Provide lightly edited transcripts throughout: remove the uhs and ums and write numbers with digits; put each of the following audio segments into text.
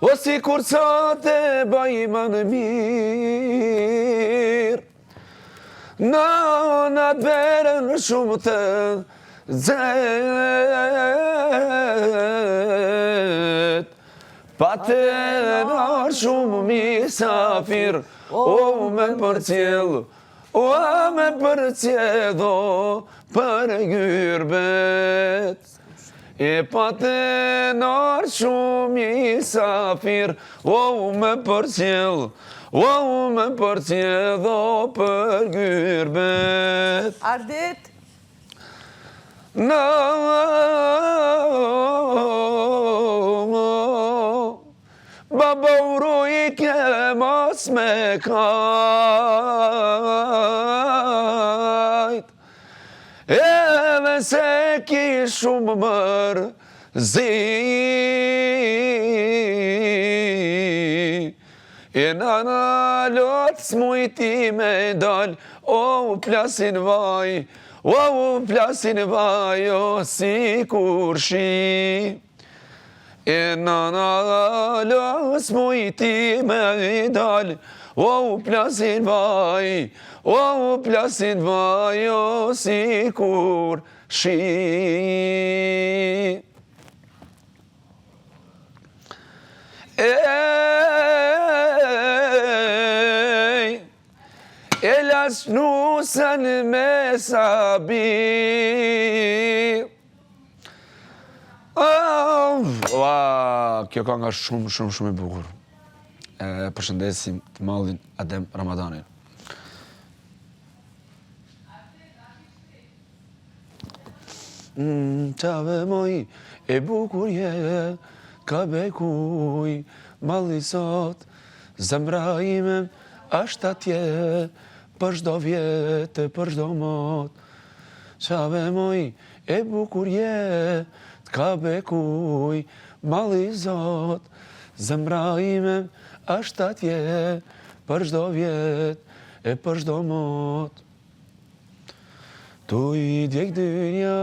O si kur sa te bëj më në mirë, në atë verën shumë të zet, pa te nërë shumë misafir, o me përcjell, o me përcjell, o për gyrbet. E pa te nërë shumë misafir, o me përcjell, o me përcjell, o për gyrbet. Ardit? No, baba uroj ke mos me kajt, edhe se ki shumë mërzi, e nana lot s'mujti me dal, o plasin vaj, o plasin vaj, o si kur shi. E nana lot s'mujti me dal, o plasin vaj, o plasin vaj, o si kur shi. E las nusën me sabir. Kjo ka nga shumë e bukur. Përshëndesim të mallin Adem Ramadanin. Qave moj e bukur je, ka bekuj malli sot, zemra ime është atje, për shdo vjetë, për shdo mot. Qave moj e bukur je, ka bekuj malli sot, zemra ime është atje, për shdo vjetë, e për shdo mot. Tu i djek dynja,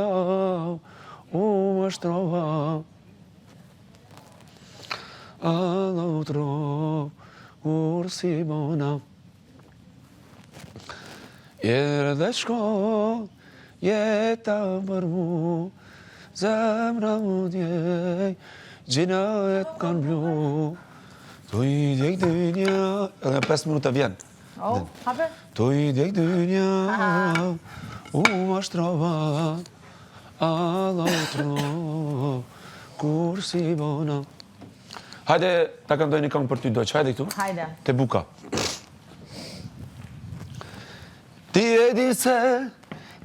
u më shtrova, alla u trov, kur si bona. Jerë dhe shkon, jeta për mu, zemra mu djej, gjinajt kanë blu. Tu i djek dynja, edhe 5 minuta vjen. Hape? Tu i djek dynja, u më shtrova, alla u trov, kur si bona. Hajde, ta këndoj një këngë për ty doq, hajde këtu. Hajde. Te buka. Ti e di se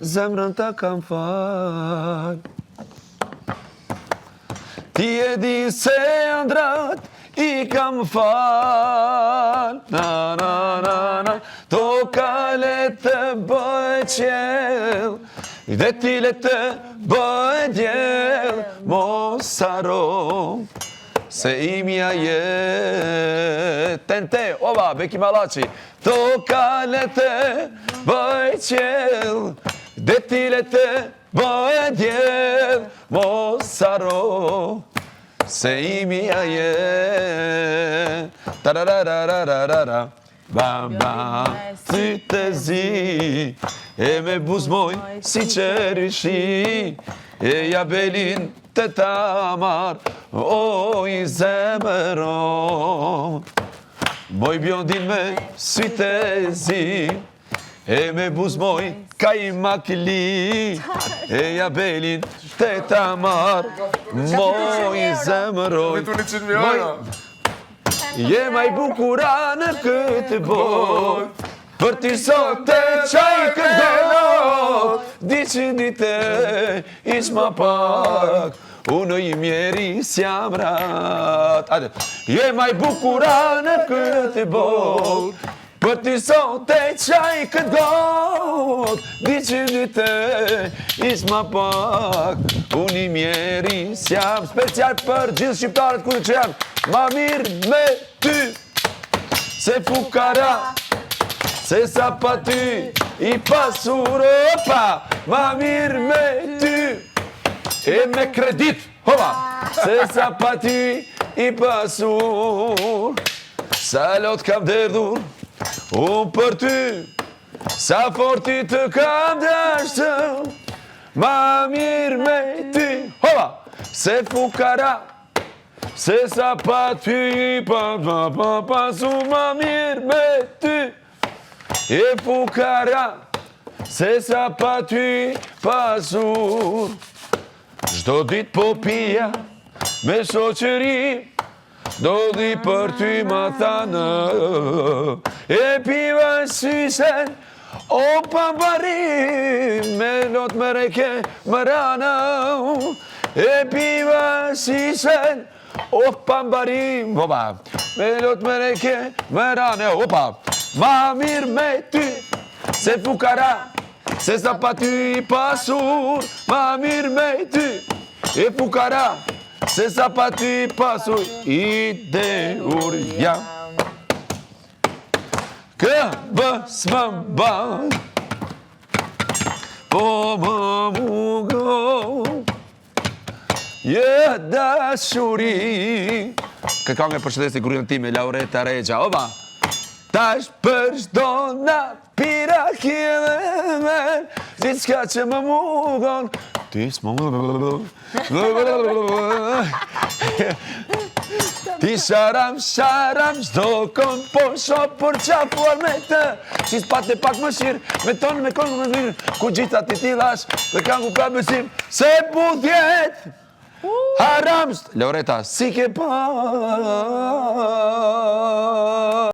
zemrën ta kam fal, ti e di se ëndrat i kam fal, na na na na, toka le të bëj qell, dhe ti le të bëj djell, mos haro, se imja je. Tente, ova, Beki Malaci. Toka le të bëj qell, dhe ti le të bëj djell, mos haro, se imja je. Tarararararara, bam bam, ty të zi, e me buzmoj si qerishi, e ja belin të tamar, o i zemëron. Moj bjondin me sy të zi, e me buzmoj ka i makli, e ja belin të tamar, moj i zemëron. Je maj bukura në këtë bot, për ty sot e qaj këndot, di që dite ish ma pak, unë i mjeri s'jam rat. Je maj bukura në këtë bot, për ty sot e qaj këndot, di që dite ish ma pak, unë i mjeri s'jam. Special për gjithë shqiptarët kërë që janë ma mirë me ty, se fukara, se sa pa ty, i pasur opa, ma mirë me ty, e me kredit. Hopa! Se sa pa ty i pasur, sa lot kam derdhur, unë për ty, sa forti të kam dashur, ma mirë me ty. Hopa! Se fukara, se sa pa ty i pasur, ma mirë me ty. E fukara, se sa pa ty pasur. Çdo dit po pija me shoqëri, do di për ty ma thanë. E piva sysen, o pambari, me lot më reke më rana. E piva sysen, o pambari, opa, me lot më reke më rana. Opa, ma mirë me ty, se fukara, se sa pa ty i pasur, ma mirë me ty. E fukara, se sa pa ty i pasur, i deur jam. Këmbës më ban, po më mugon, je dashuri. Këtë këngë e përshëndetje gruan time, Laureta Regja. Oba! Tash për çdo natë pira kjeve men, diçka që më mugon. Ti s'më Ti sharam, çdo kon po shoh për qafuar me të. Si s'pate pak më shirë, me tonë me konë më mirë, ku gjitha ti tillash dhe kangu ka besim se budjet. Haram, Laureta, si ke pa.